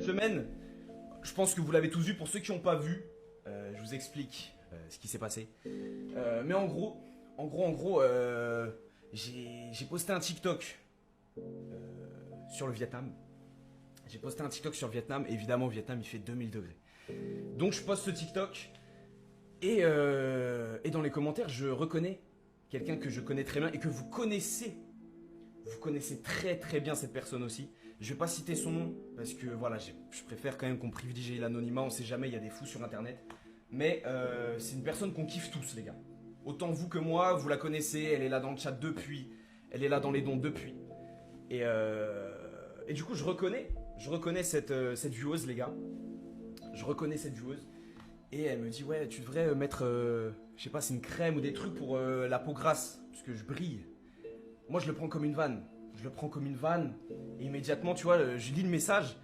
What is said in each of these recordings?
semaine, je pense que vous l'avez tous vu. Pour ceux qui n'ont pas vu, je vous explique ce qui s'est passé. Mais en gros, j'ai posté un TikTok sur le Vietnam. J'ai posté un TikTok sur le Vietnam. Évidemment, au Vietnam, il fait 2000 degrés. Donc, je poste ce TikTok. Et dans les commentaires, je reconnais quelqu'un que je connais très bien et que vous connaissez. Vous connaissez très très bien cette personne aussi. Je vais pas citer son nom parce que voilà, je préfère quand même qu'on privilégie l'anonymat. On sait jamais, il y a des fous sur internet. Mais c'est une personne qu'on kiffe tous, les gars. Autant vous que moi, vous la connaissez. Elle est là dans le chat depuis. Elle est là dans les dons depuis. Et du coup, je reconnais cette vieweuse, les gars. Je reconnais cette vieweuse. Et elle me dit, ouais, tu devrais mettre, je sais pas, c'est une crème ou des trucs pour la peau grasse. Parce que je brille. Moi, je le prends comme une vanne. Et immédiatement, tu vois, je lis le message.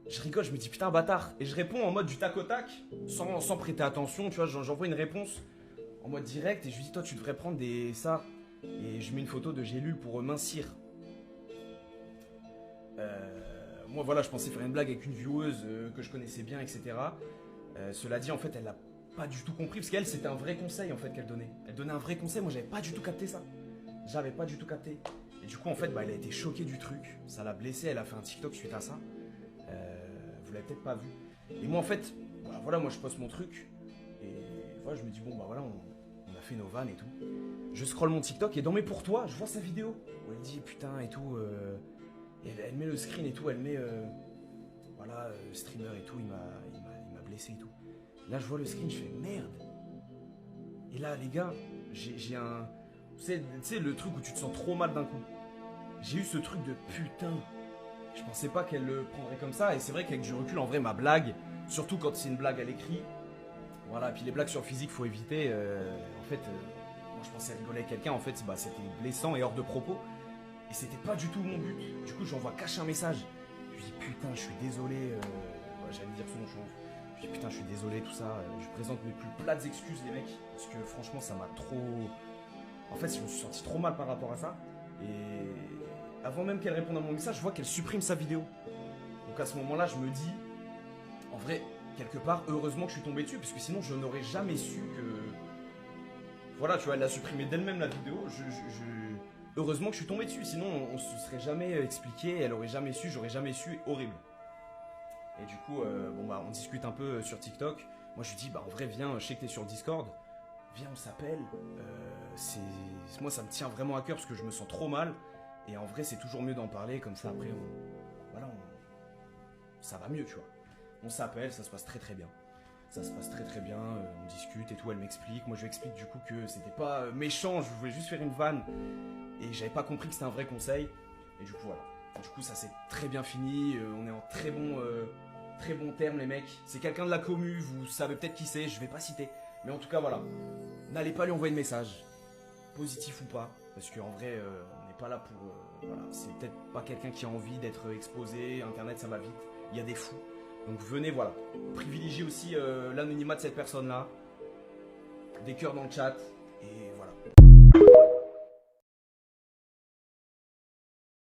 Je rigole, je me dis, putain, bâtard. Et je réponds en mode du tac au tac, sans prêter attention. Tu vois, j'envoie une réponse en mode direct. Et je lui dis, toi, tu devrais prendre ça. Et je mets une photo de gélule pour mincir. Moi, voilà, je pensais faire une blague avec une vieweuse que je connaissais bien, etc. Cela dit, en fait, elle l'a pas du tout compris. Parce qu'elle, c'était un vrai conseil, en fait, qu'elle donnait. Elle donnait un vrai conseil. Moi, j'avais pas du tout capté ça. J'avais pas du tout capté. Et du coup, en fait, elle a été choquée du truc. Ça l'a blessée. Elle a fait un TikTok suite à ça. Vous l'avez peut-être pas vu. Et moi, en fait, voilà, moi, je poste mon truc. Et voilà, je me dis, bon, bah voilà, on a fait nos vannes et tout. Je scrolle mon TikTok et dans mes pour toi, je vois sa vidéo. Où elle dit, putain, et tout. Et elle met le screen et tout. Elle met, voilà, streamer et tout. Il m'a blessé et tout. Là, je vois le screen, je fais, merde. Et là, les gars, j'ai un... Tu sais, le truc où tu te sens trop mal d'un coup. J'ai eu ce truc de putain. Je pensais pas qu'elle le prendrait comme ça. Et c'est vrai qu'avec du recul, en vrai, ma blague, surtout quand c'est une blague à l'écrit, voilà, puis les blagues sur le physique, faut éviter. En fait, moi je pensais rigoler avec quelqu'un, en fait, c'était blessant et hors de propos. Et c'était pas du tout mon but. Du coup, j'envoie cacher un message. Je lui dis putain, je suis désolé. J'allais dire son nom, je dis putain, je suis désolé, tout ça. Je présente mes plus plates excuses, les mecs. Parce que franchement, ça m'a trop. En fait, je me suis senti trop mal par rapport à ça. Et avant même qu'elle réponde à mon message, je vois qu'elle supprime sa vidéo. Donc à ce moment-là, je me dis, en vrai, quelque part, heureusement que je suis tombé dessus, parce que sinon, je n'aurais jamais su que... Voilà, tu vois, elle a supprimé d'elle-même la vidéo. Heureusement que je suis tombé dessus, sinon on se serait jamais expliqué, elle aurait jamais su, j'aurais jamais su, horrible. Et du coup, on discute un peu sur TikTok. Moi, je lui dis, en vrai, viens, je sais que t'es sur Discord. Viens, on s'appelle. Moi, ça me tient vraiment à cœur parce que je me sens trop mal. Et en vrai, c'est toujours mieux d'en parler. Comme ça, après, ça va mieux, tu vois. On s'appelle, ça se passe très très bien. Ça se passe très très bien. On discute et tout. Elle m'explique. Moi, je lui explique du coup que c'était pas méchant. Je voulais juste faire une vanne. Et j'avais pas compris que c'était un vrai conseil. Et du coup, voilà. Du coup, ça s'est très bien fini. On est en très bon terme, les mecs. C'est quelqu'un de la commu. Vous savez peut-être qui c'est. Je vais pas citer. Mais en tout cas, voilà. N'allez pas lui envoyer de message, positif ou pas, parce qu'en vrai, on n'est pas là pour... voilà, c'est peut-être pas quelqu'un qui a envie d'être exposé, Internet, ça va vite, il y a des fous. Donc venez, voilà. Privilégiez aussi l'anonymat de cette personne-là, des cœurs dans le chat, et